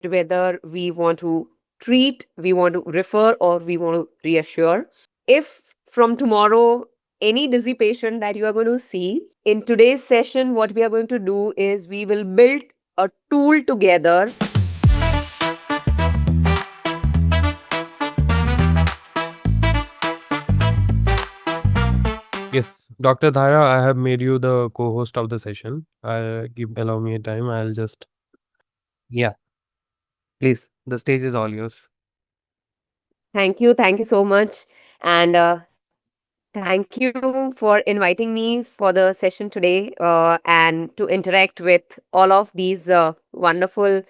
whether we want to treat, we want to refer, or we want to reassure. If from tomorrow, any dizzy patient that you are going to see, in today's session, what we are going to do is we will build a tool together. Yes, Dr. Dhara, I have made you the co-host of the session. Allow me a time. Yeah, please. The stage is all yours. Thank you. Thank you so much. And thank you for inviting me for the session today and to interact with all of these wonderful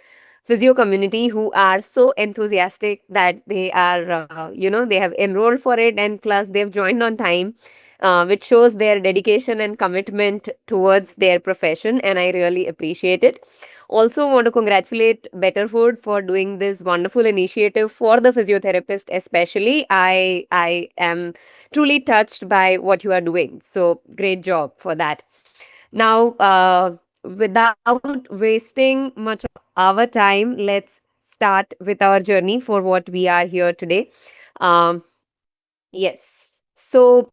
physio community who are so enthusiastic that they are, they have enrolled for it, and plus they've joined on time, which shows their dedication and commitment towards their profession. And I really appreciate it. Also, want to congratulate Better Food for doing this wonderful initiative for the physiotherapist, especially. I am truly touched by what you are doing. So, great job for that. Now, without wasting much of our time, let's start with our journey for what we are here today. Um, yes. So,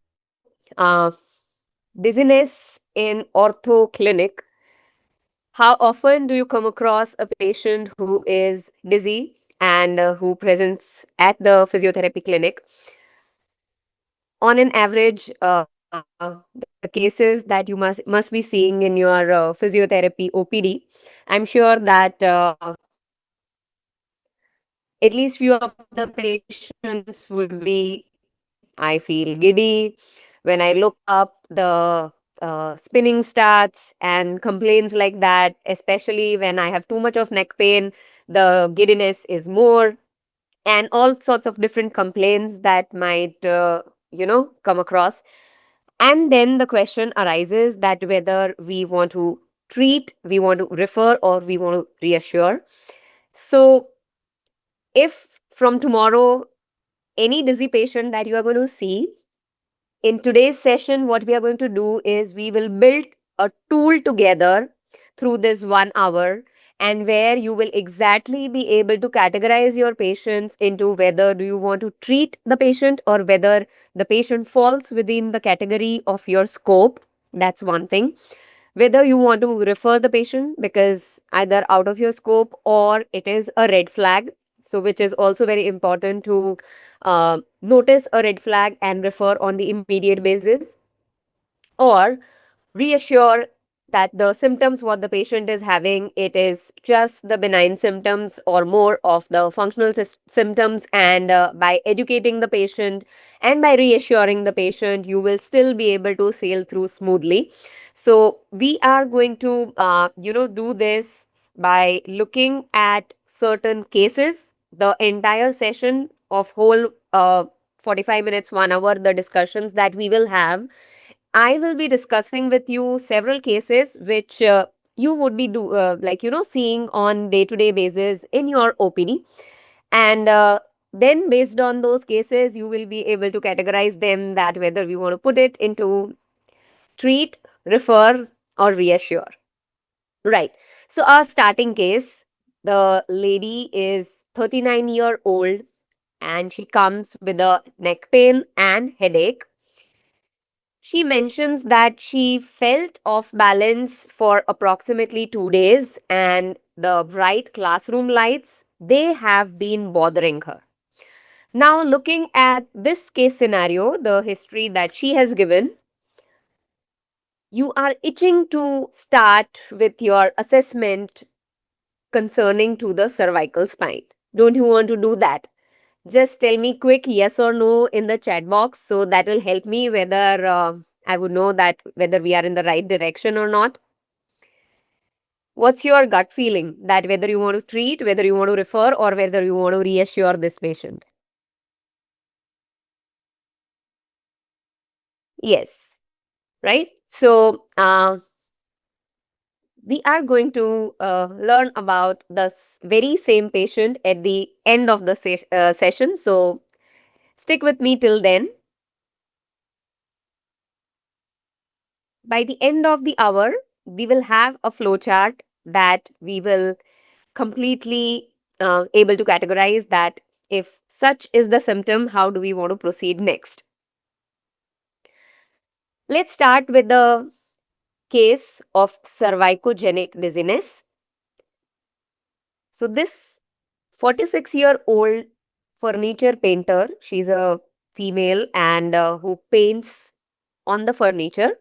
dizziness in ortho clinic. How often do you come across a patient who is dizzy and who presents at the physiotherapy clinic? On an average, the cases that you must be seeing in your physiotherapy OPD, I'm sure that at least few of the patients would be, I feel giddy when I look up the spinning starts and complaints like that, especially when I have too much of neck pain, the giddiness is more, and all sorts of different complaints that might, come across. And then the question arises that whether we want to treat, we want to refer, or we want to reassure. So, if from tomorrow, any dizzy patient that you are going to see, in today's session, what we are going to do is we will build a tool together through this 1 hour, and where you will exactly be able to categorize your patients into whether do you want to treat the patient or whether the patient falls within the category of your scope. That's one thing. Whether you want to refer the patient because either out of your scope or it is a red flag. So, which is also very important to notice a red flag and refer on the immediate basis, or reassure that the symptoms what the patient is having, it is just the benign symptoms or more of the functional symptoms, and by educating the patient and by reassuring the patient, you will still be able to sail through smoothly. So we are going to do this by looking at certain cases. The entire session of whole 45 minutes, 1 hour, the discussions that we will have, I will be discussing with you several cases which you would be seeing on day to day basis in your OPD, and then based on those cases, you will be able to categorize them that whether we want to put it into treat, refer, or reassure. Right. So our starting case, the lady is 39-year-old and she comes with a neck pain and headache. She mentions that she felt off balance for approximately 2 days, and the bright classroom lights, they have been bothering her. Now, looking at this case scenario, the history that she has given, you are itching to start with your assessment concerning to the cervical spine. Don't you want to do that? Just tell me quick yes or no in the chat box, so that will help me whether I would know that whether we are in the right direction or not. What's your gut feeling that whether you want to treat, whether you want to refer, or whether you want to reassure this patient? Yes, right? So, we are going to learn about the very same patient at the end of the session. So, stick with me till then. By the end of the hour, we will have a flowchart that we will completely able to categorize that if such is the symptom, how do we want to proceed next? Let's start with the case of cervicogenic dizziness. So, this 46-year-old furniture painter, she's a female and who paints on the furniture.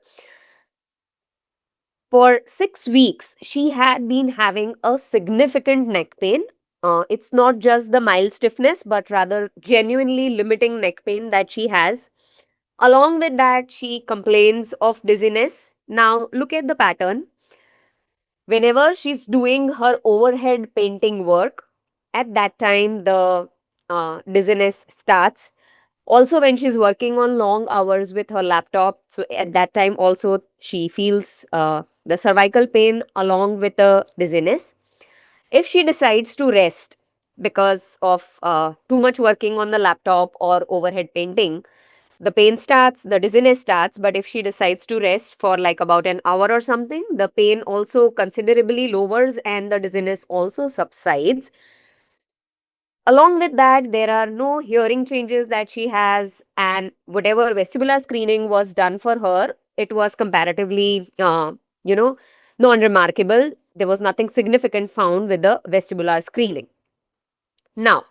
For 6 weeks, she had been having a significant neck pain. It's not just the mild stiffness, but rather genuinely limiting neck pain that she has. Along with that, she complains of dizziness. Now, look at the pattern. Whenever she's doing her overhead painting work, at that time the dizziness starts. Also, when she's working on long hours with her laptop, so at that time also she feels the cervical pain along with the dizziness. If she decides to rest because of too much working on the laptop or overhead painting, the pain starts, the dizziness starts. But if she decides to rest for like about an hour or something, the pain also considerably lowers and the dizziness also subsides. Along with that, there are no hearing changes that she has, and whatever vestibular screening was done for her, it was comparatively, you know, non remarkable. There was nothing significant found with the vestibular screening. Now,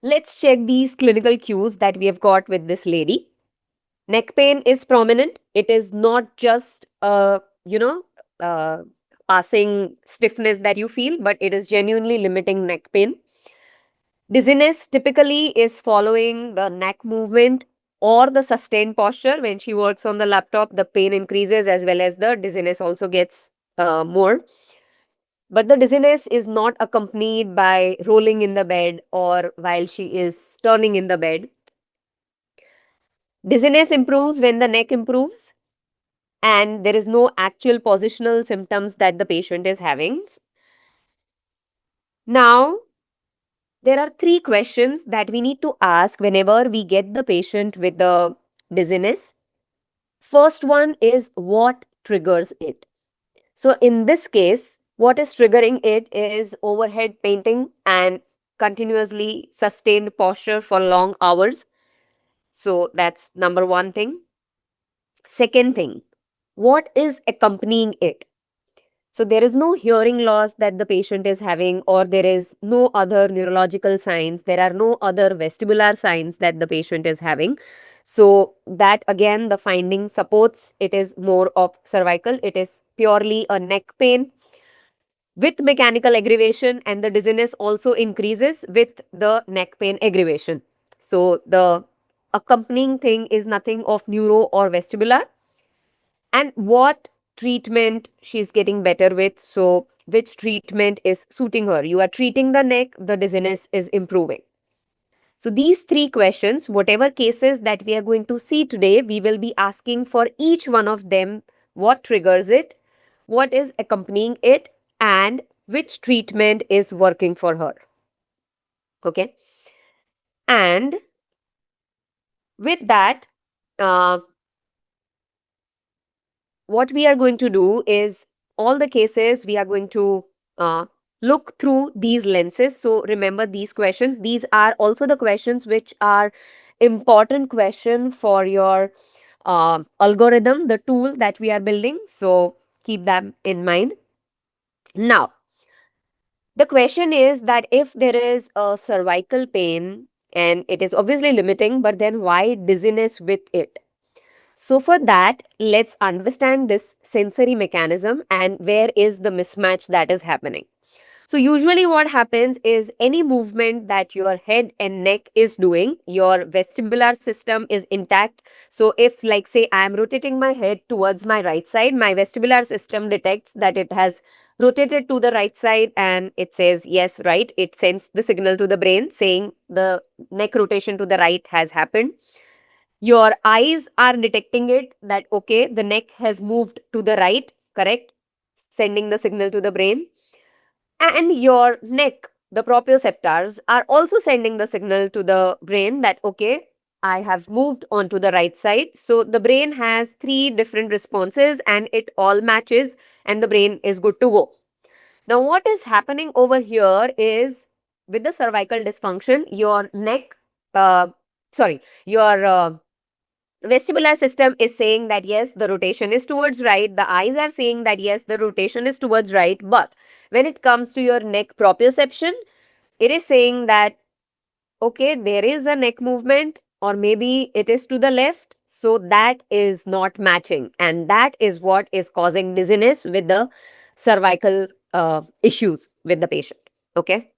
let's check these clinical cues that we have got with this lady. Neck pain is prominent. It is not just uh, passing stiffness that you feel, but it is genuinely limiting neck pain. Dizziness typically is following the neck movement or the sustained posture. When she works on the laptop, the pain increases as well as the dizziness also gets more. But the dizziness is not accompanied by rolling in the bed or while she is turning in the bed. Dizziness improves when the neck improves and there is no actual positional symptoms that the patient is having. Now, there are three questions that we need to ask whenever we get the patient with the dizziness. First one is what triggers it. So, in this case, what is triggering it is overhead painting and continuously sustained posture for long hours. So, that's number one thing. Second thing, what is accompanying it? So there is no hearing loss that the patient is having, or there is no other neurological signs. There are no other vestibular signs that the patient is having. So that again, the finding supports it is more of cervical. It is purely a neck pain with mechanical aggravation, and the dizziness also increases with the neck pain aggravation. So the accompanying thing is nothing of neuro or vestibular. And what treatment she's getting better with, so which treatment is suiting her. You are treating the neck, the dizziness is improving. So these three questions, whatever cases that we are going to see today, we will be asking for each one of them: what triggers it, what is accompanying it, and which treatment is working for her. Okay. And with that, uh, what we are going to do is all the cases we are going to uh, look through these lenses. So remember these questions. These are also the questions which are important question for your algorithm, the tool that we are building. So keep them in mind. Now, the question is that if there is a cervical pain and it is obviously limiting, but then why dizziness with it? So, for that, let's understand this sensory mechanism and where is the mismatch that is happening. So, usually, what happens is any movement that your head and neck is doing, your vestibular system is intact. So, if, like, say, I am rotating my head towards my right side, my vestibular system detects that it has rotated to the right side and it says, yes, right. It sends the signal to the brain saying the neck rotation to the right has happened. Your eyes are detecting it that okay, the neck has moved to the right, correct, sending the signal to the brain. And your neck, the proprioceptors, are also sending the signal to the brain that okay, I have moved onto the right side. So the brain has three different responses and it all matches and the brain is good to go. Now what is happening over here is with the cervical dysfunction, your neck, sorry, your vestibular system is saying that yes, the rotation is towards right. The eyes are saying that yes, the rotation is towards right. But when it comes to your neck proprioception, it is saying that okay, there is a neck movement, or maybe it is to the left. So that is not matching. And that is what is causing dizziness with the cervical issues with the patient. Okay.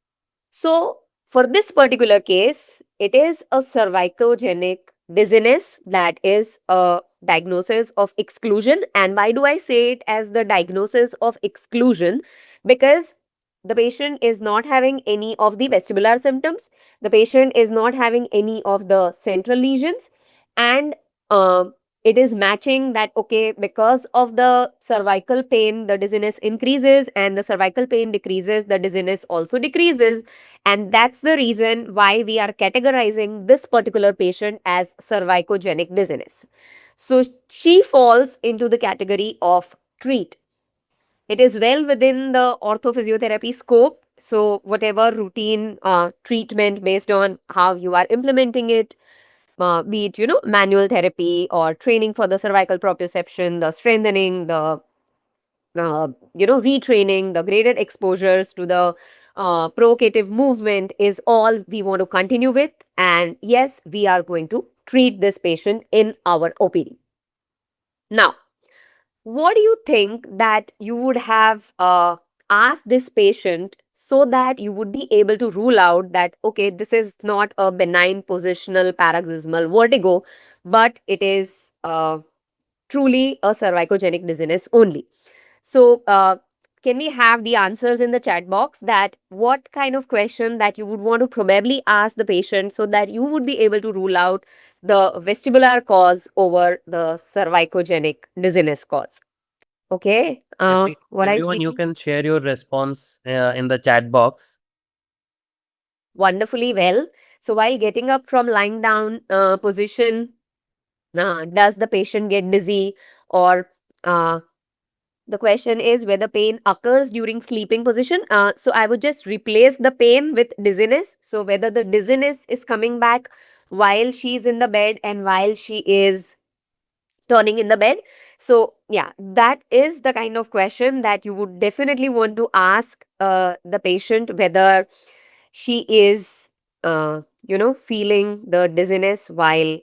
So, for this particular case, it is a cervicogenic dizziness, that is a diagnosis of exclusion. And why do I say it as the diagnosis of exclusion? Because the patient is not having any of the vestibular symptoms, the patient is not having any of the central lesions, and it is matching that okay, because of the cervical pain, the dizziness increases, and the cervical pain decreases, the dizziness also decreases. And that's the reason why we are categorizing this particular patient as cervicogenic dizziness. So she falls into the category of treat. It is well within the orthophysiotherapy scope. So whatever routine treatment based on how you are implementing it, be it, manual therapy or training for the cervical proprioception, the strengthening, the retraining, the graded exposures to the provocative movement is all we want to continue with. And yes, we are going to treat this patient in our OPD. Now, what do you think that you would have asked this patient so that you would be able to rule out that, okay, this is not a benign positional paroxysmal vertigo, but it is truly a cervicogenic dizziness only? So, can we have the answers in the chat box, that what kind of question that you would want to probably ask the patient so that you would be able to rule out the vestibular cause over the cervicogenic dizziness cause? Okay. What I Everyone, you feel can share your response in the chat box. wonderfully well. So while getting up from lying down position, does the patient get dizzy, or uh, the question is whether pain occurs during sleeping position. So I would just replace the pain with dizziness. So whether the dizziness is coming back while she's in the bed and while she is turning in the bed. So yeah, that is the kind of question that you would definitely want to ask the patient, whether she is feeling the dizziness while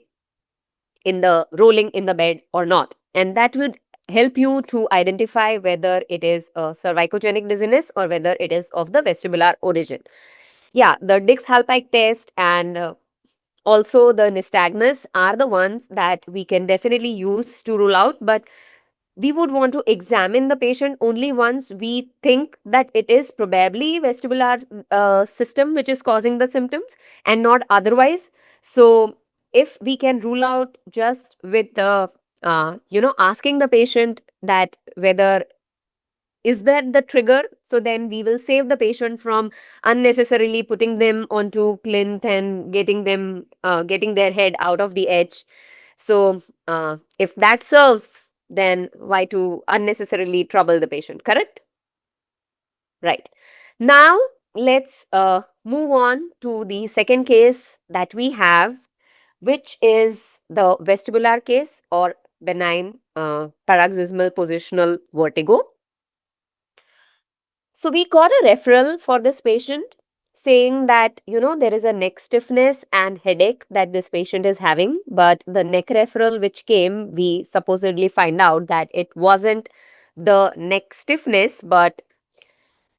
in the rolling in the bed or not. And that would help you to identify whether it is a cervicogenic dizziness or whether it is of the vestibular origin. Yeah, the Dix-Hallpike test and also the nystagmus are the ones that we can definitely use to rule out, but we would want to examine the patient only once we think that it is probably vestibular system which is causing the symptoms and not otherwise. So if we can rule out just with the asking the patient that whether is that the trigger, so then we will save the patient from unnecessarily putting them onto plinth and getting their head out of the edge. So if that serves, then why to unnecessarily trouble the patient, correct? Right. Now let's move on to the second case that we have, which is the vestibular case or benign paroxysmal positional vertigo. So we got a referral for this patient saying that, there is a neck stiffness and headache that this patient is having. But the neck referral which came, we supposedly find out that it wasn't the neck stiffness, but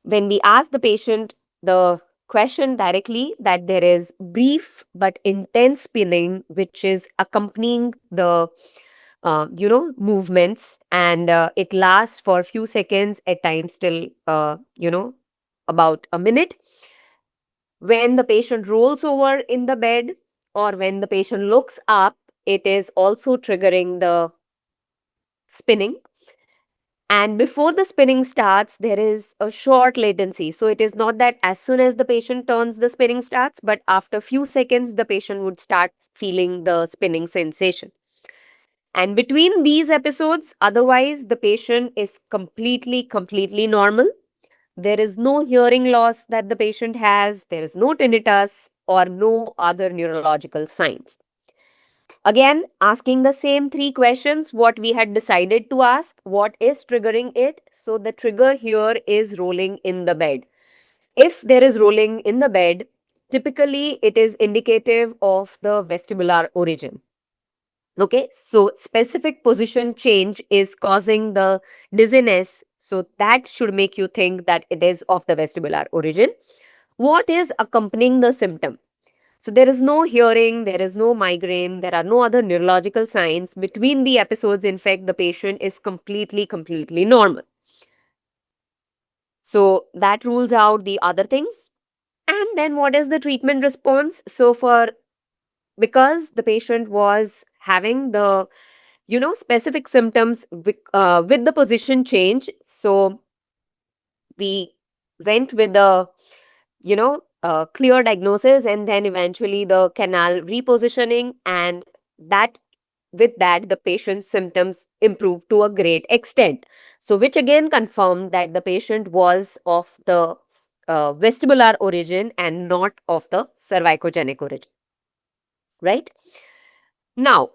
when we ask the patient the question directly, that there is brief but intense spinning which is accompanying the movements, and it lasts for a few seconds, at times till about a minute. When the patient rolls over in the bed or when the patient looks up, it is also triggering the spinning. And before the spinning starts, there is a short latency. So it is not that as soon as the patient turns, the spinning starts, but after few seconds, the patient would start feeling the spinning sensation. And between these episodes, otherwise, the patient is completely normal. There is no hearing loss that the patient has, there is no tinnitus or no other neurological signs. Again, asking the same three questions what we had decided to ask, what is triggering it? So the trigger here is rolling in the bed. If there is rolling in the bed, typically it is indicative of the vestibular origin. Okay, so specific position change is causing the dizziness. So that should make you think that it is of the vestibular origin. What is accompanying the symptom? So there is no hearing, there is no migraine, there are no other neurological signs. Between the episodes, in fact, the patient is completely normal. So that rules out the other things. And then what is the treatment response? So for because the patient was having the specific symptoms with the position change, so we went with the clear diagnosis and then eventually the canal repositioning, and that with that the patient's symptoms improved to a great extent, so which again confirmed that the patient was of the vestibular origin and not of the cervicogenic origin, right? Now,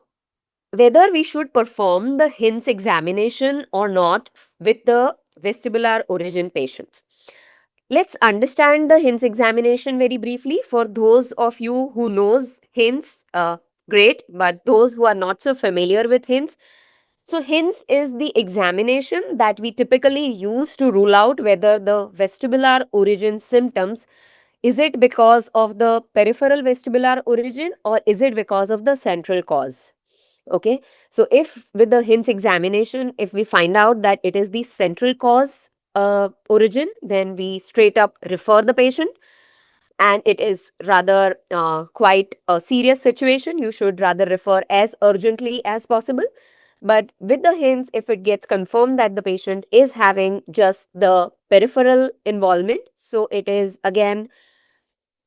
whether we should perform the HINS examination or not with the vestibular origin patients. Let's understand the HINS examination very briefly. For those of you who knows HINS, great, but those who are not so familiar with HINS, so HINS is the examination that we typically use to rule out whether the vestibular origin symptoms, is it because of the peripheral vestibular origin or is it because of the central cause? Okay, so if with the HINS examination, if we find out that it is the central cause origin, then we straight up refer the patient, and it is rather quite a serious situation. You should rather refer as urgently as possible. But with the HINS, if it gets confirmed that the patient is having just the peripheral involvement, so it is again,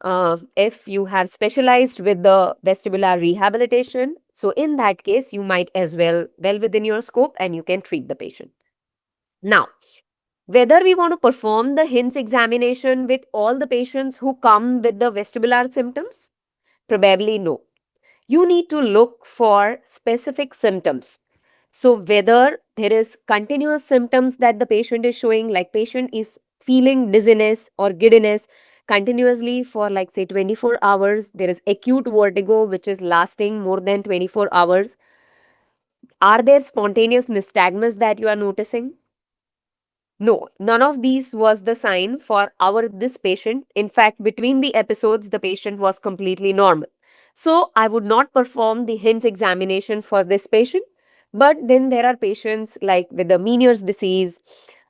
if you have specialized with the vestibular rehabilitation, so in that case, you might as well within your scope and you can treat the patient. Now, whether we want to perform the HINS examination with all the patients who come with the vestibular symptoms, probably no. You need to look for specific symptoms. So whether there is continuous symptoms that the patient is showing, like patient is feeling dizziness or giddiness continuously for like say 24 hours, there is acute vertigo which is lasting more than 24 hours. Are there spontaneous nystagmus that you are noticing? No, none of these was the sign for our this patient. In fact, between the episodes, the patient was completely normal. So I would not perform the HINS examination for this patient. But then there are patients like with the Meniere's disease,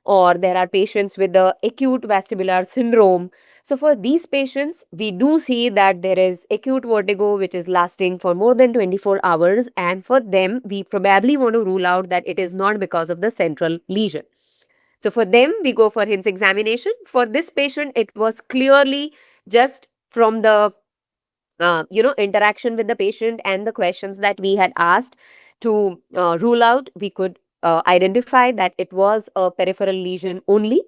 or there are patients with the acute vestibular syndrome. So for these patients, we do see that there is acute vertigo which is lasting for more than 24 hours. And for them, we probably want to rule out that it is not because of the central lesion. So for them, we go for HINS examination. For this patient, it was clearly just from the interaction with the patient and the questions that we had asked to rule out, we could identify that it was a peripheral lesion only,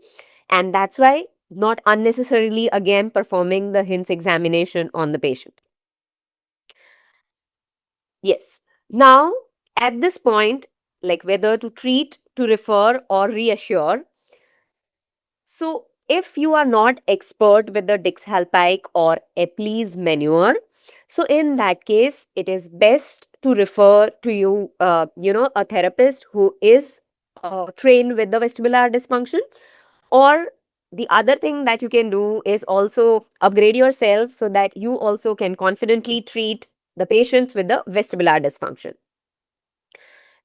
and that's why not unnecessarily again performing the HINS examination on the patient. Yes. Now, at this point, like whether to treat, to refer, or reassure. So, if you are not expert with the Dix-Halpique or Epley's maneuver, so in that case, it is best to refer to a therapist who is trained with the vestibular dysfunction. Or the other thing that you can do is also upgrade yourself so that you also can confidently treat the patients with the vestibular dysfunction.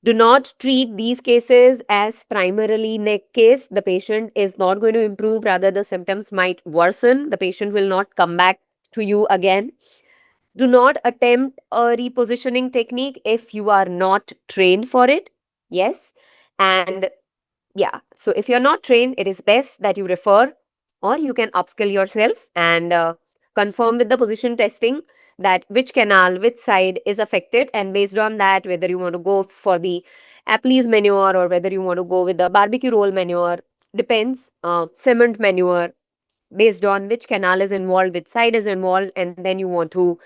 Do not treat these cases as primarily neck case. The patient is not going to improve, rather the symptoms might worsen. The patient will not come back to you again. Do not attempt a repositioning technique if you are not trained for it. Yes. And yeah, so if you're not trained, it is best that you refer, or you can upskill yourself and confirm with the position testing that which canal, which side is affected, and based on that, whether you want to go for the Apley's maneuver or whether you want to go with the barbecue roll maneuver, depends. Cement manure, based on which canal is involved, which side is involved, and then you want to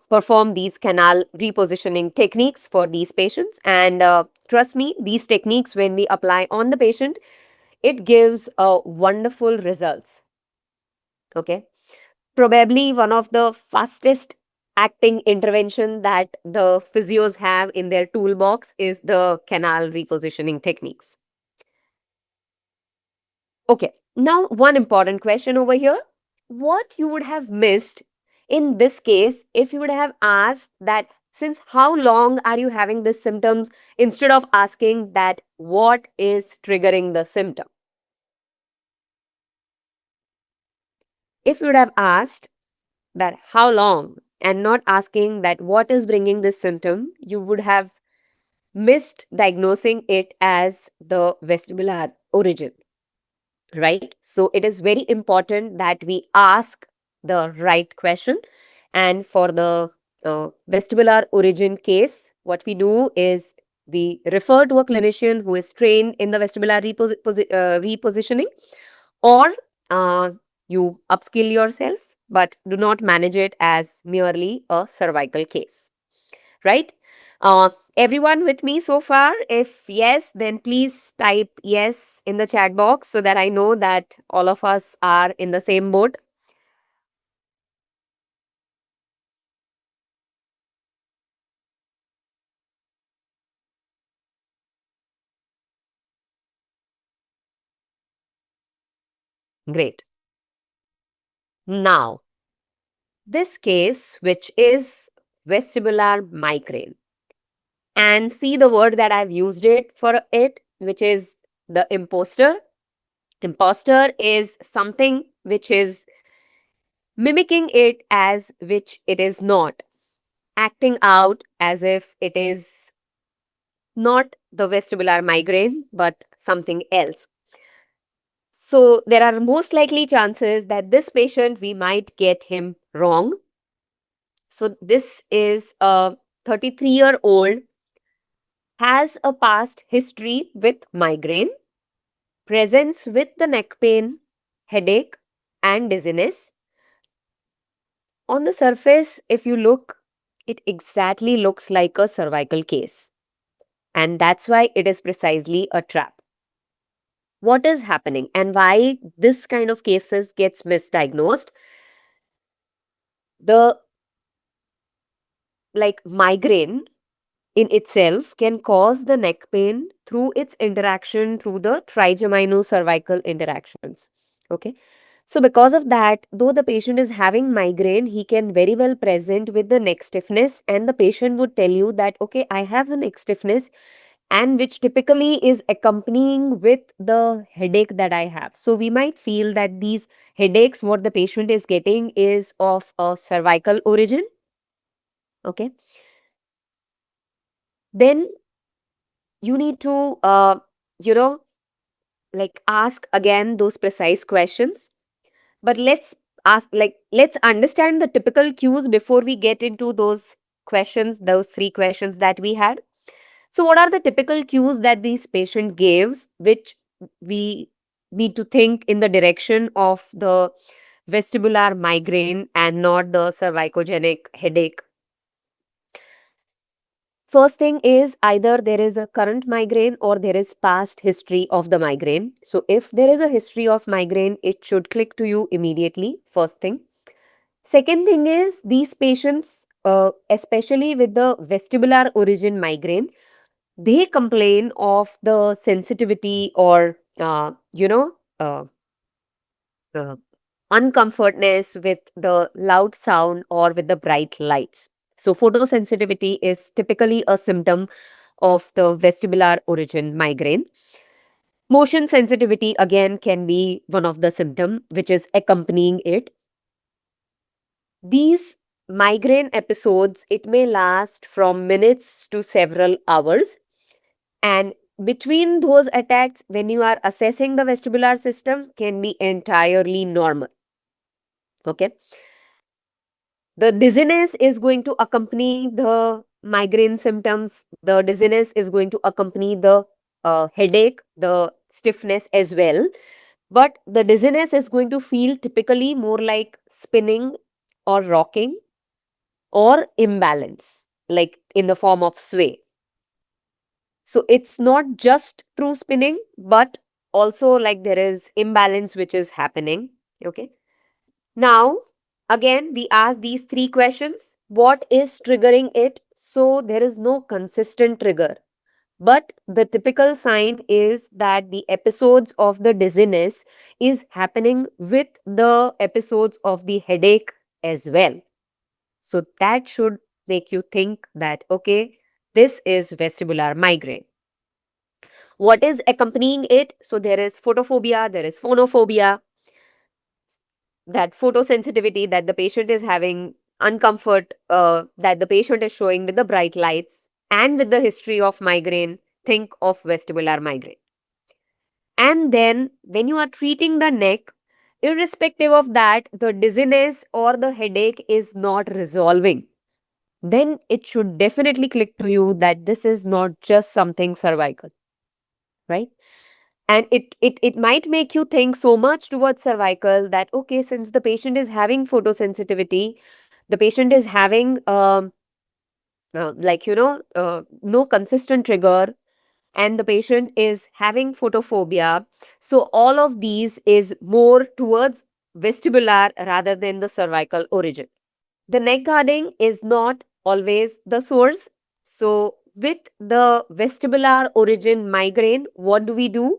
perform these canal repositioning techniques for these patients. And trust me, these techniques, when we apply on the patient, it gives wonderful results. Okay. Probably one of the fastest acting intervention that the physios have in their toolbox is the canal repositioning techniques. Okay, now one important question over here. What you would have missed in this case if you would have asked that since how long are you having these symptoms instead of asking that what is triggering the symptom? If you would have asked that how long and not asking that what is bringing this symptom, you would have missed diagnosing it as the vestibular origin, right? So it is very important that we ask the right question. And for the vestibular origin case, what we do is we refer to a clinician who is trained in the vestibular repositioning, or you upskill yourself, but do not manage it as merely a cervical case, right? Everyone with me so far? If yes, then please type yes in the chat box so that I know that all of us are in the same boat. Great. Now, this case, which is vestibular migraine, and see the word that I've used it for it, which is the imposter. Imposter is something which is mimicking it as which it is not, acting out as if it is not the vestibular migraine, but something else. So there are most likely chances that this patient, we might get him wrong. So this is a 33-year-old, has a past history with migraine, presents with the neck pain, headache, and dizziness. On the surface, if you look, it exactly looks like a cervical case. And that's why it is precisely a trap. What is happening and why this kind of cases gets misdiagnosed? The migraine in itself can cause the neck pain through its interaction through the trigeminacervical interactions. Okay. So because of that, though the patient is having migraine, he can very well present with the neck stiffness, and the patient would tell you that, okay, I have a neck stiffness, and which typically is accompanying with the headache that I have. So we might feel that these headaches, what the patient is getting is of a cervical origin. Okay. Then you need to, you know, ask again those precise questions. But let's understand the typical cues before we get into those questions, those three questions that we had. So, what are the typical cues that these patient gives, which we need to think in the direction of the vestibular migraine and not the cervicogenic headache? First thing is either there is a current migraine or there is past history of the migraine. So, if there is a history of migraine, it should click to you immediately. First thing. Second thing is these patients, especially with the vestibular origin migraine, they complain of the sensitivity or uh, uncomfortness with the loud sound or with the bright lights. So photosensitivity is typically a symptom of the vestibular origin migraine. Motion sensitivity again can be one of the symptom which is accompanying it. These migraine episodes, it may last from minutes to several hours, and between those attacks, when you are assessing the vestibular system, can be entirely normal. Okay. The dizziness is going to accompany the migraine symptoms. The dizziness is going to accompany the headache. The stiffness as well, but the dizziness is going to feel typically more like spinning or rocking or imbalance, like in the form of sway. So it's not just through spinning, but also like there is imbalance which is happening. Okay. Now, again, we ask these three questions. What is triggering it? So there is no consistent trigger. But the typical sign is that the episodes of the dizziness is happening with the episodes of the headache as well. So that should make you think that, okay, this is vestibular migraine. What is accompanying it? So there is photophobia, there is phonophobia, that photosensitivity that the patient is having, uncomfort that the patient is showing with the bright lights, and with the history of migraine, think of vestibular migraine. And then when you are treating the neck, irrespective of that, the dizziness or the headache is not resolving, then it should definitely click to you that this is not just something cervical, right? And it might make you think so much towards cervical that, okay, since the patient is having photosensitivity, the patient is having no consistent trigger, and the patient is having photophobia, so all of these is more towards vestibular rather than the cervical origin. The neck guarding is not always the source. So with the vestibular origin migraine, what do?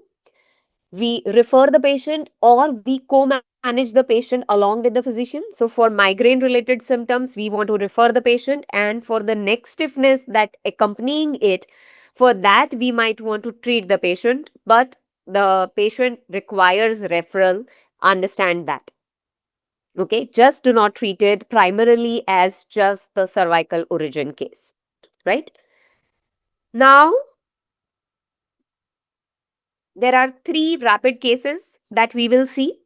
We refer the patient or we co-manage the patient along with the physician. So for migraine related symptoms, we want to refer the patient, and for the neck stiffness that accompanying it, for that we might want to treat the patient, but the patient requires referral. Understand that. Okay, just do not treat it primarily as just the cervical origin case, right? Now, there are three rapid cases that we will see.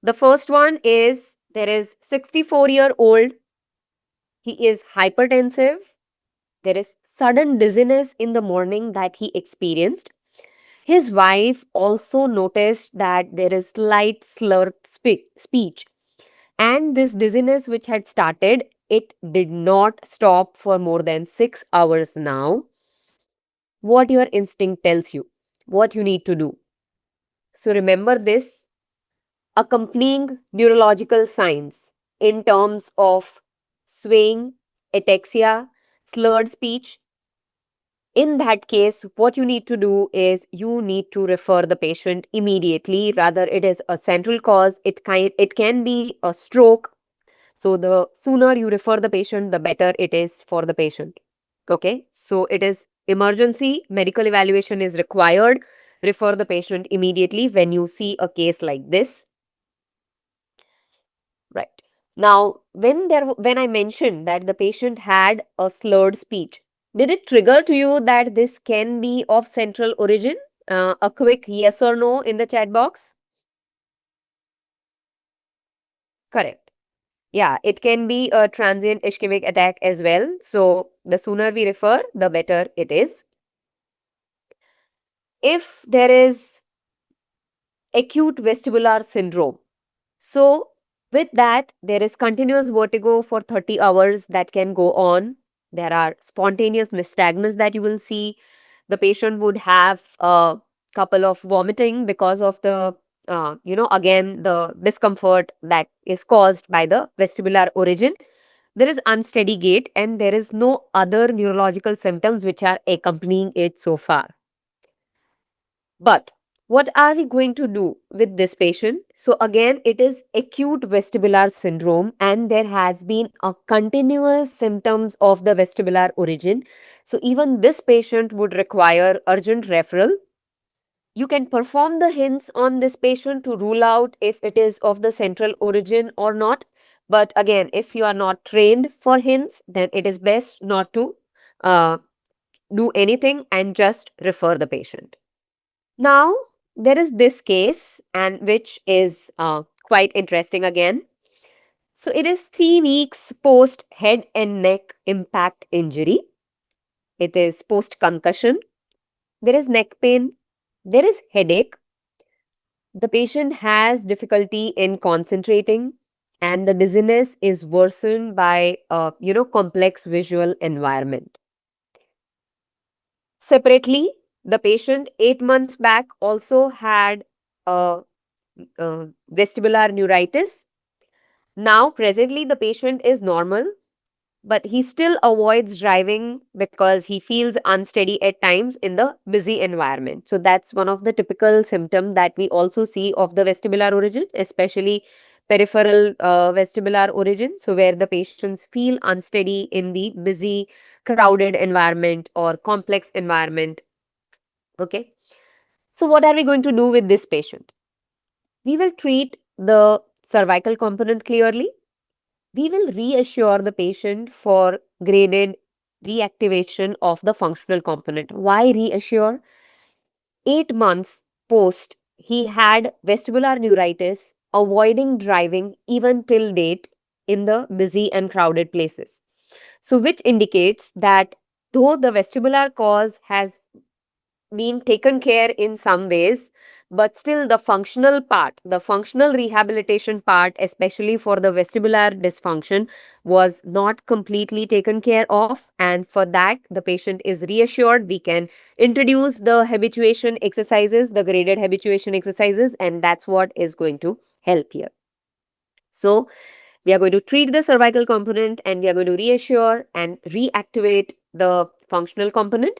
The first one is there is 64-year-old. He is hypertensive. There is sudden dizziness in the morning that he experienced. His wife also noticed that there is slight slurred speech. And this dizziness, which had started, it did not stop for more than 6 hours now. What your instinct tells you, what you need to do. So remember this accompanying neurological signs in terms of swaying, ataxia, slurred speech. In that case, what you need to do is you need to refer the patient immediately. Rather, it is a central cause. It can be a stroke. So the sooner you refer the patient, the better it is for the patient. Okay, so it is emergency. Medical evaluation is required. Refer the patient immediately when you see a case like this. Right. Now, when I mentioned that the patient had a slurred speech, did it trigger to you that this can be of central origin? A quick yes or no in the chat box. Correct. Yeah, it can be a transient ischemic attack as well. So the sooner we refer, the better it is. If there is acute vestibular syndrome, so with that, there is continuous vertigo for 30 hours that can go on. There are spontaneous nystagmus that you will see. The patient would have a couple of vomiting because of the, again, the discomfort that is caused by the vestibular origin. There is unsteady gait, and there is no other neurological symptoms which are accompanying it so far. But what are we going to do with this patient? So again, it is acute vestibular syndrome, and there has been a continuous symptoms of the vestibular origin. So even this patient would require urgent referral. You can perform the hints on this patient to rule out if it is of the central origin or not. But again, if you are not trained for hints, then it is best not to uh, do anything and just refer the patient. Now, there is this case, and which is quite interesting again. So, it is 3 weeks post head and neck impact injury. It is post concussion. There is neck pain, There is headache. The patient has difficulty in concentrating, and the dizziness is worsened by a complex visual environment. Separately, the patient 8 months back also had a, vestibular neuritis. Now, presently, the patient is normal, but he still avoids driving because he feels unsteady at times in the busy environment. So that's one of the typical symptoms that we also see of the vestibular origin, especially peripheral vestibular origin. So where the patients feel unsteady in the busy, crowded environment or complex environment. Okay. So what are we going to do with this patient? We will treat the cervical component clearly. We will reassure the patient for graded reactivation of the functional component. Why reassure? 8 months post, he had vestibular neuritis, avoiding driving even till date in the busy and crowded places. So, which indicates that though the vestibular cause has been taken care in some ways, but still the functional part, the functional rehabilitation part, especially for the vestibular dysfunction, was not completely taken care of. And for that, the patient is reassured. We can introduce the habituation exercises, the graded habituation exercises, and that's what is going to help here. So, we are going to treat the cervical component and we are going to reassure and reactivate the functional component.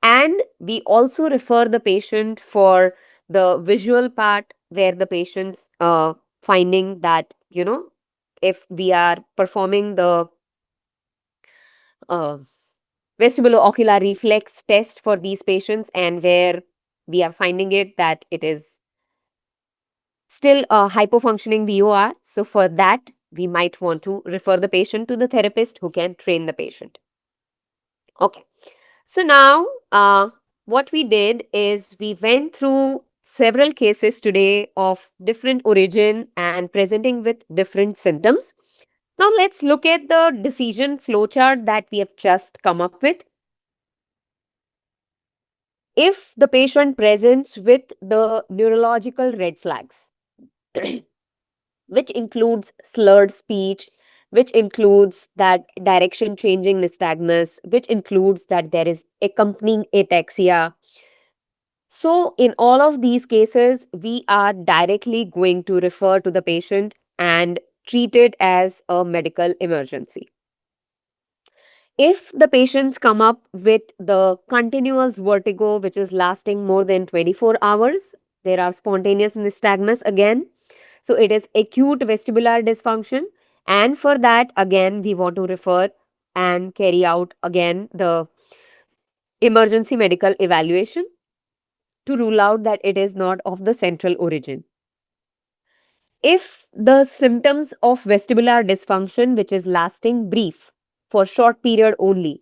And we also refer the patient for the visual part where the patient's finding that, if we are performing the uh, vestibulo-ocular reflex test for these patients and where we are finding it that it is still a hypofunctioning VOR. So for that, we might want to refer the patient to the therapist who can train the patient. Okay. So now, what we did is we went through several cases today of different origin and presenting with different symptoms. Now, let's look at the decision flowchart that we have just come up with. If the patient presents with the neurological red flags, which includes slurred speech, which includes that direction changing nystagmus, which includes that there is accompanying ataxia. So, in all of these cases, we are directly going to refer to the patient and treat it as a medical emergency. If the patients come up with the continuous vertigo, which is lasting more than 24 hours, there are spontaneous nystagmus again. So, it is acute vestibular dysfunction. And for that, again, we want to refer and carry out again the emergency medical evaluation to rule out that it is not of the central origin. If the symptoms of vestibular dysfunction, which is lasting brief for short period only,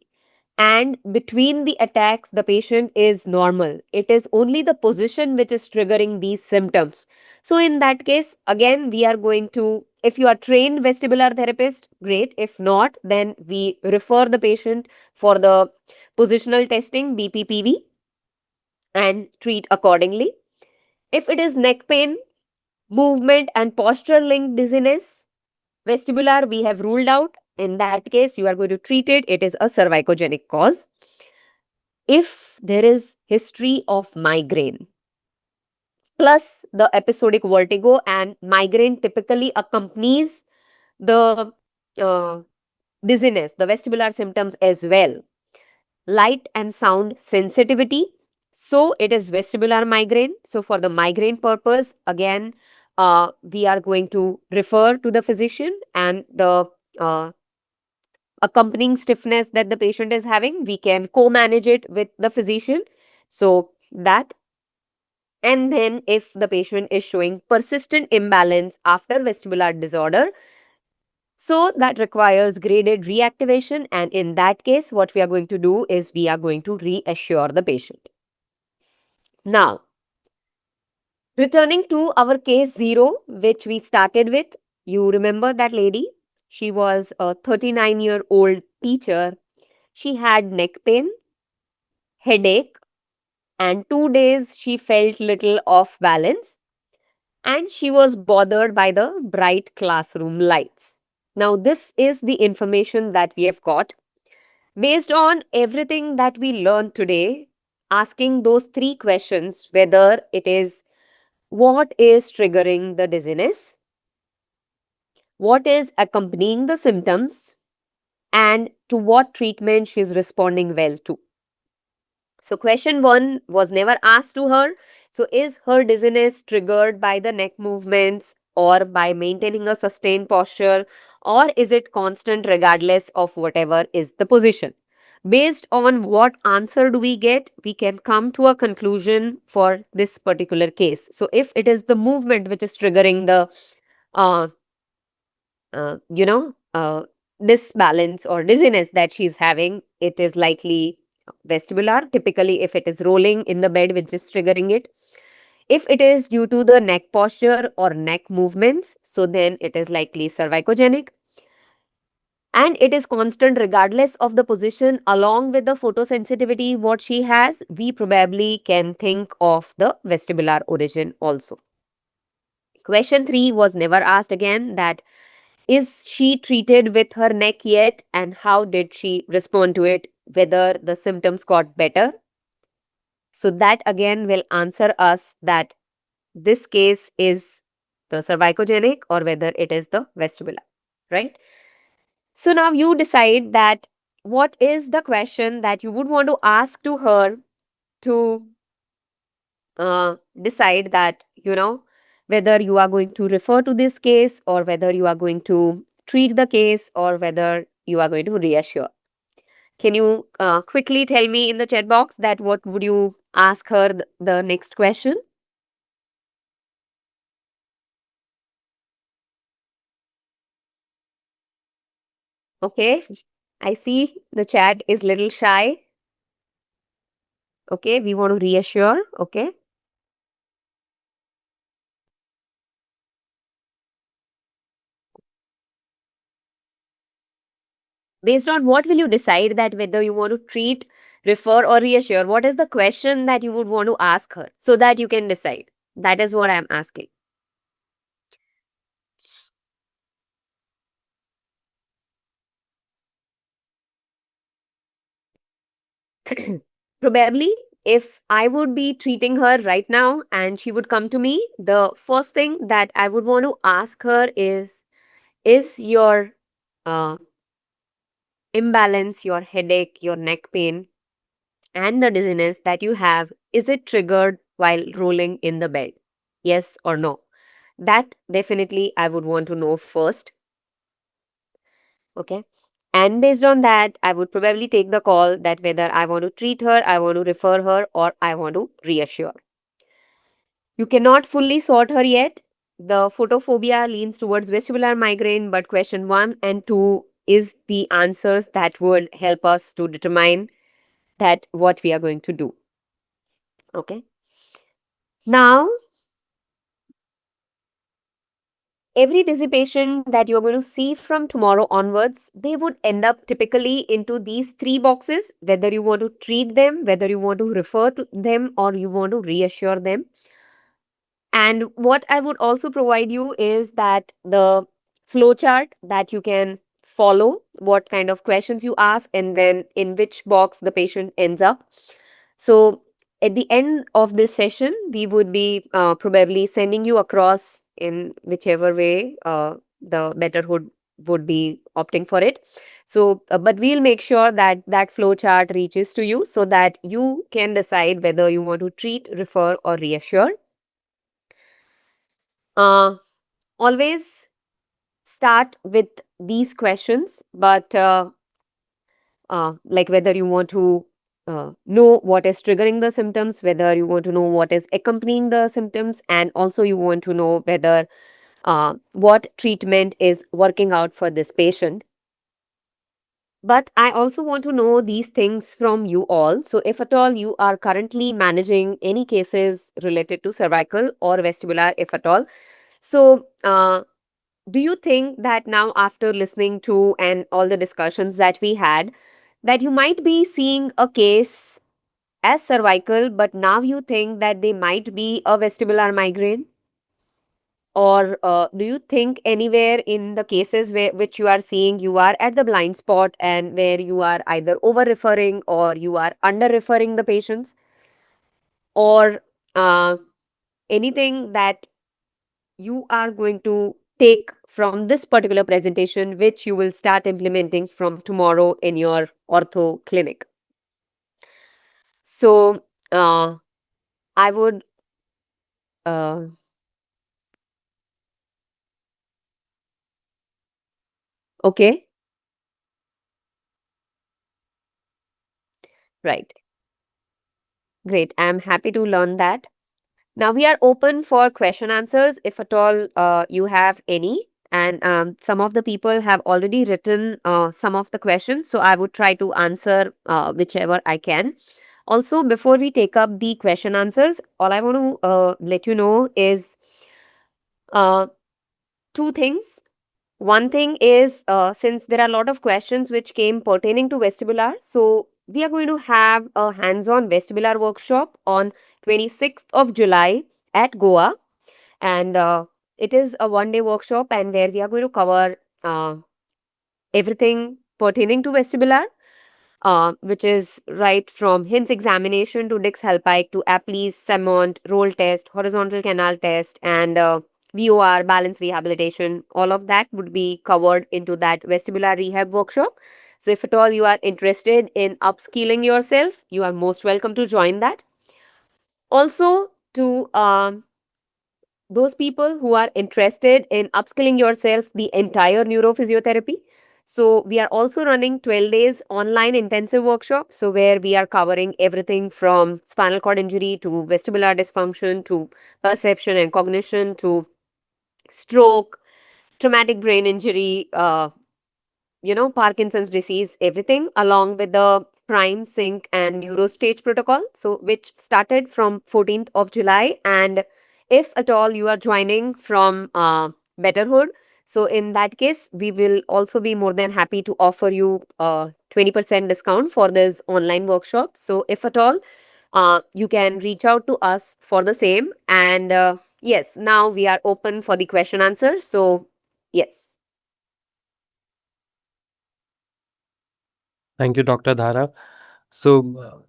and between the attacks the patient is normal, it is only the position which is triggering these symptoms. So in that case, again, we are going to, if you are trained vestibular therapist, great. If not, then we refer the patient for the positional testing, BPPV, and treat accordingly. If it is neck pain, movement and posture linked dizziness, vestibular, we have ruled out. In that case, you are going to treat it. It is a cervicogenic cause. If there is history of migraine plus the episodic vertigo, and migraine typically accompanies the uh, dizziness, the vestibular symptoms as well, light and sound sensitivity. So it is vestibular migraine. So for the migraine purpose, again, we are going to refer to the physician, and the uh, accompanying stiffness that the patient is having, we can co-manage it with the physician. So that, and then if the patient is showing persistent imbalance after vestibular disorder, so that requires graded reactivation, and in that case, what we are going to do is we are going to reassure the patient. Now, returning to our case 0, which we started with, you remember that lady? She was a 39-year-old teacher. She had neck pain, headache, and 2 days she felt little off balance, and she was bothered by the bright classroom lights. Now, this is the information that we have got. Based on everything that we learned today, asking those three questions, whether it is what is triggering the dizziness, what is accompanying the symptoms, and to what treatment she is responding well to. So, question one was never asked to her. So, is her dizziness triggered by the neck movements or by maintaining a sustained posture, or is it constant regardless of whatever is the position? Based on what answer do we get, we can come to a conclusion for this particular case. So, if it is the movement which is triggering the uh, you know, disbalance or dizziness that she's having, it is likely vestibular. Typically, if it is rolling in the bed, which is triggering it. If it is due to the neck posture or neck movements, so then it is likely cervicogenic. And it is constant regardless of the position, along with the photosensitivity what she has, we probably can think of the vestibular origin also. Question 3 was never asked again, that is she treated with her neck yet, and how did she respond to it, whether the symptoms got better. So that again will answer us that this case is the cervicogenic or whether it is the vestibular, right? So now you decide that what is the question that you would want to ask to her to decide that, whether you are going to refer to this case or whether you are going to treat the case or whether you are going to reassure. Can you quickly tell me in the chat box that what would you ask her the next question? Okay, I see the chat is little shy. Okay, we want to reassure. Okay. Based on what will you decide that whether you want to treat, refer, or reassure? What is the question that you would want to ask her so that you can decide? That is what I'm asking. Probably, if I would be treating her right now and she would come to me, the first thing that I would want to ask her is your uh, imbalance, your headache, your neck pain, and the dizziness that you have, is it triggered while rolling in the bed? Yes or no? That definitely I would want to know first. Okay. And based on that, I would probably take the call that whether I want to treat her, I want to refer her, or I want to reassure. You cannot fully sort her yet. The photophobia leans towards vestibular migraine, but question 1 and 2 is the answers that would help us to determine that what we are going to do. Okay. Now, every dissipation that you're going to see from tomorrow onwards, they would end up typically into these three boxes, whether you want to treat them, whether you want to refer to them, or you want to reassure them. And what I would also provide you is that the flowchart that you can follow, what kind of questions you ask, and then in which box the patient ends up. So, at the end of this session, we would be probably sending you across in whichever way the betterhood would be opting for it. So, but we'll make sure that that flow chart reaches to you so that you can decide whether you want to treat, refer, or reassure. Uh, Always start with these questions, but like whether you want to know what is triggering the symptoms, whether you want to know what is accompanying the symptoms, and also you want to know whether what treatment is working out for this patient. But I also want to know these things from you all. So, if at all you are currently managing any cases related to cervical or vestibular, if at all, so do you think that now, after listening to and all the discussions that we had, that you might be seeing a case as cervical, but now you think that they might be a vestibular migraine? Or do you think anywhere in the cases where which you are seeing you are at the blind spot and where you are either over referring or you are under referring the patients, or uh, anything that you are going to take from this particular presentation which you will start implementing from tomorrow in your ortho clinic? So I would uh, okay, right, great, I'm happy to learn that. Now we are open for question answers if at all you have any. And some of the people have already written some of the questions, so I would try to answer whichever I can. Also, before we take up the question answers, all I want to let you know is uh, two things. One thing is, since there are a lot of questions which came pertaining to vestibular, so we are going to have a hands-on vestibular workshop on 26th of July at Goa, and it is a one-day workshop, and where we are going to cover everything pertaining to vestibular, which is right from Hints examination to Dix Helpike to Apley's Semont roll test, horizontal canal test, and VOR balance rehabilitation. All of that would be covered into that vestibular rehab workshop. So, if at all you are interested in upskilling yourself, you are most welcome to join that. Also, to those people who are interested in upskilling yourself the entire neurophysiotherapy, so we are also running 12 days online intensive workshop, so where we are covering everything from spinal cord injury to vestibular dysfunction to perception and cognition to stroke, traumatic brain injury, Parkinson's disease, everything, along with the Prime, Sync, and Neurostage protocol. So, which started from 14th of July. And if at all you are joining from Betterhood, so in that case, we will also be more than happy to offer you a 20% discount for this online workshop. So, if at all, you can reach out to us for the same. And yes, now we are open for the question answer. So, yes. Thank you, Dr. Dhara. So,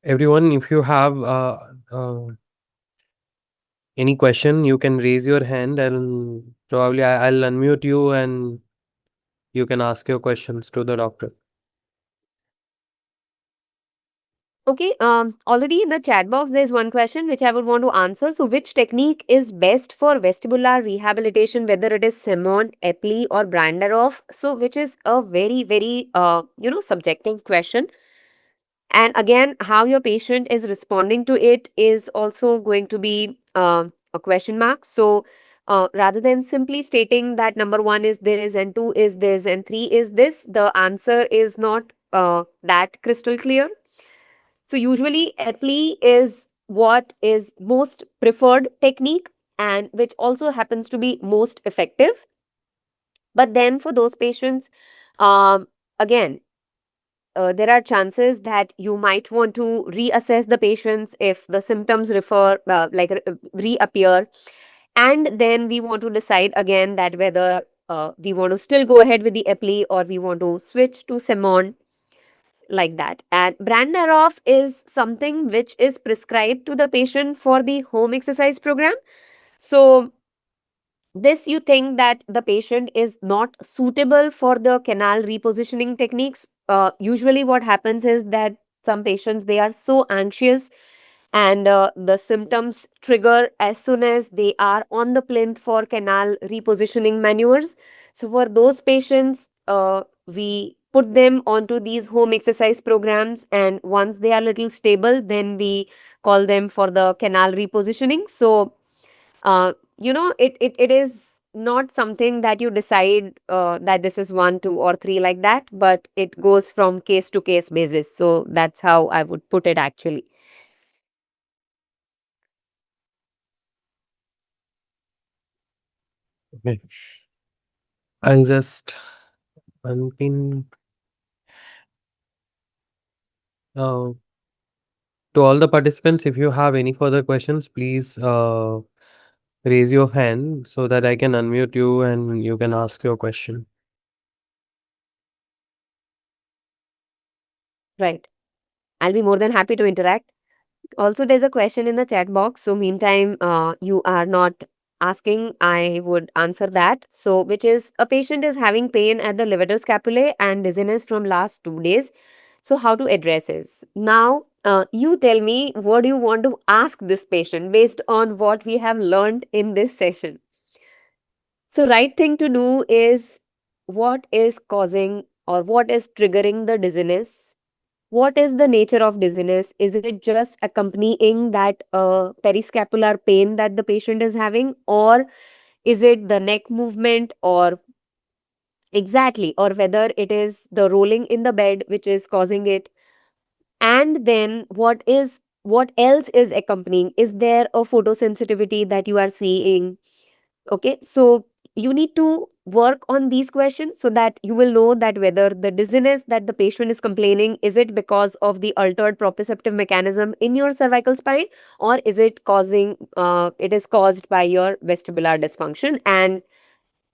everyone, if you have any question, you can raise your hand and probably I'll unmute you and you can ask your questions to the doctor. Okay, already in the chat box, there's one question which I would want to answer. So, which technique is best for vestibular rehabilitation, whether it is Simon, Epley, or Branderoff? So, which is a very, very, subjective question. And again, how your patient is responding to it is also going to be a question mark. So, rather than simply stating that number one is this and two is this and three is this, the answer is not that crystal clear. So usually Epley is what is most preferred technique and which also happens to be most effective. But then for those patients, again, there are chances that you might want to reassess the patients if the symptoms reappear, and then we want to decide again that whether we want to still go ahead with the Epley or we want to switch to Semon, like that. And Branderoff is something which is prescribed to the patient for the home exercise program. So, this you think that the patient is not suitable for the canal repositioning techniques. Usually, what happens is that some patients they are so anxious and the symptoms trigger as soon as they are on the plinth for canal repositioning maneuvers. So, for those patients, we put them onto these home exercise programs, and once they are little stable, then we call them for the canal repositioning. So, it is not something that you decide that this is one, two, or three like that, but it goes from case to case basis. So that's how I would put it actually. Okay. I'll just unpin. Uh, To all the participants, if you have any further questions, please raise your hand so that I can unmute you and you can ask your question. Right. I'll be more than happy to interact. Also, there's a question in the chat box. So, meantime, you are not asking, I would answer that. So, which is a patient is having pain at the levator scapulae and dizziness from last 2 days. So, how to address this? Now, you tell me what do you want to ask this patient based on what we have learned in this session. So, right thing to do is what is causing or what is triggering the dizziness? What is the nature of dizziness? Is it just accompanying that periscapular pain that the patient is having, or is it the neck movement, or exactly, or whether it is the rolling in the bed which is causing it? And then what else is accompanying? Is there a photosensitivity that you are seeing? Okay, so you need to work on these questions so that you will know that whether the dizziness that the patient is complaining, is it because of the altered proprioceptive mechanism in your cervical spine, or is it causing it is caused by your vestibular dysfunction. And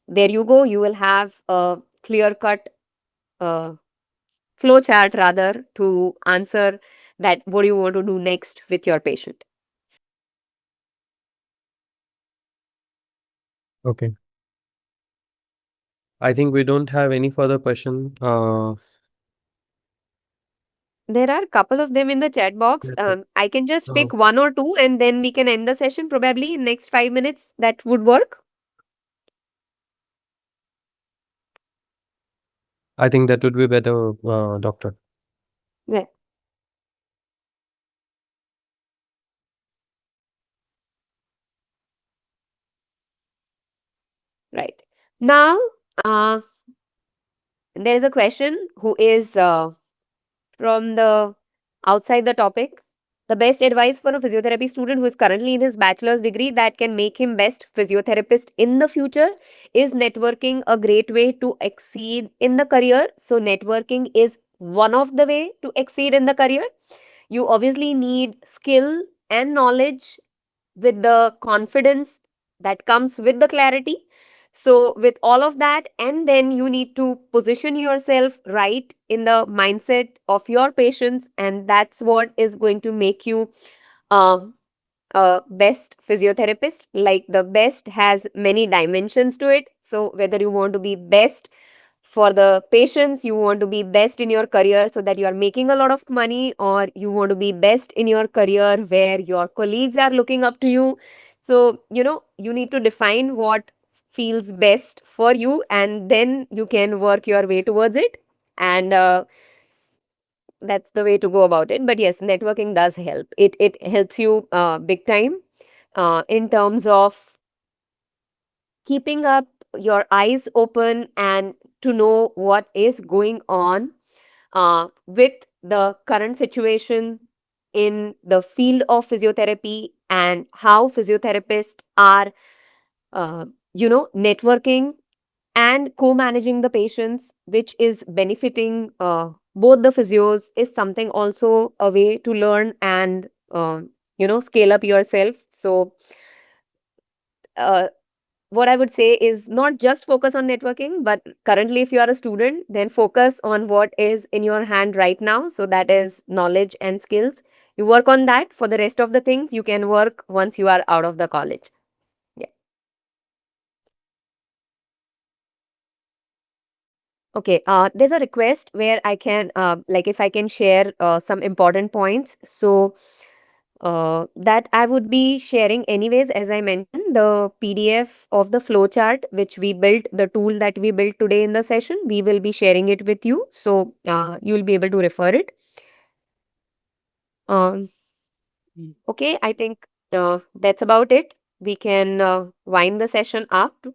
there you go, you will have a clear cut uh, flow chart rather to answer that what do you want to do next with your patient. Okay. I think we don't have any further question. There are a couple of them in the chat box. Yes, sir. I can just pick So one or two and then we can end the session probably in next 5 minutes. That would work. I think that would be better, doctor. Yeah, right. Now, uh, there is a question who is from the outside the topic. The best advice for a physiotherapy student who is currently in his bachelor's degree that can make him best physiotherapist in the future, is networking a great way to exceed in the career? So networking is one of the way to exceed in the career. You obviously need skill and knowledge with the confidence that comes with the clarity. So, with all of that, and then you need to position yourself right in the mindset of your patients, and that's what is going to make you uh, a best physiotherapist. Like the best has many dimensions to it. So, whether you want to be best for the patients, you want to be best in your career so that you are making a lot of money, or you want to be best in your career where your colleagues are looking up to you. So, you need to define what feels best for you, and then you can work your way towards it. And that's the way to go about it. But yes, networking does help. It helps you big time in terms of keeping up your eyes open and to know what is going on with the current situation in the field of physiotherapy, and how physiotherapists are, uh, networking and co-managing the patients, which is benefiting both the physios, is something also a way to learn and scale up yourself. So uh, what I would say is not just focus on networking, but currently, if you are a student, then focus on what is in your hand right now. So that is knowledge and skills. You work on that. For the rest of the things, you can work once you are out of the college. Yeah. Okay. There's a request where I can, like, if I can share some important points. So that I would be sharing anyways, as I mentioned, the PDF of the flowchart, which we built, the tool that we built today in the session, we will be sharing it with you. So you'll be able to refer it. Um, okay, I think that's about it. We can wind the session up.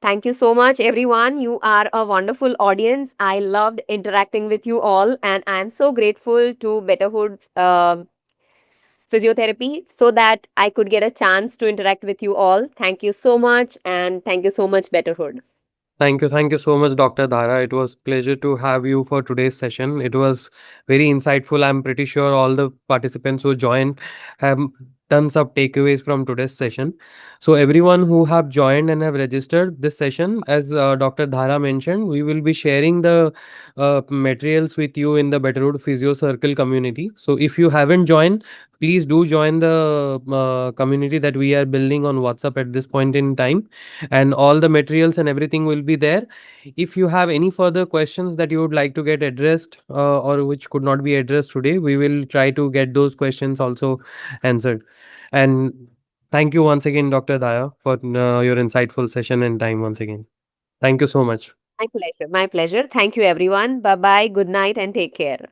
Thank you so much, everyone. You are a wonderful audience. I loved interacting with you all, and I'm so grateful to Betterhood Physiotherapy so that I could get a chance to interact with you all. Thank you so much, and thank you so much, Betterhood. Thank you so much, Dr. Dhara. It was pleasure to have you for today's session. It was very insightful. I'm pretty sure all the participants who joined have done some takeaways from today's session. So everyone who have joined and have registered this session, as Dr. Dhara mentioned, we will be sharing the materials with you in the Betterwood Physio Circle community. So if you haven't joined, please do join the community that we are building on WhatsApp at this point in time, and all the materials and everything will be there. If you have any further questions that you would like to get addressed, or which could not be addressed today, we will try to get those questions also answered. And thank you once again, Dr. Daya, for your insightful session and time once again. Thank you so much. My pleasure. My pleasure. Thank you, everyone. Bye bye. Good night and take care.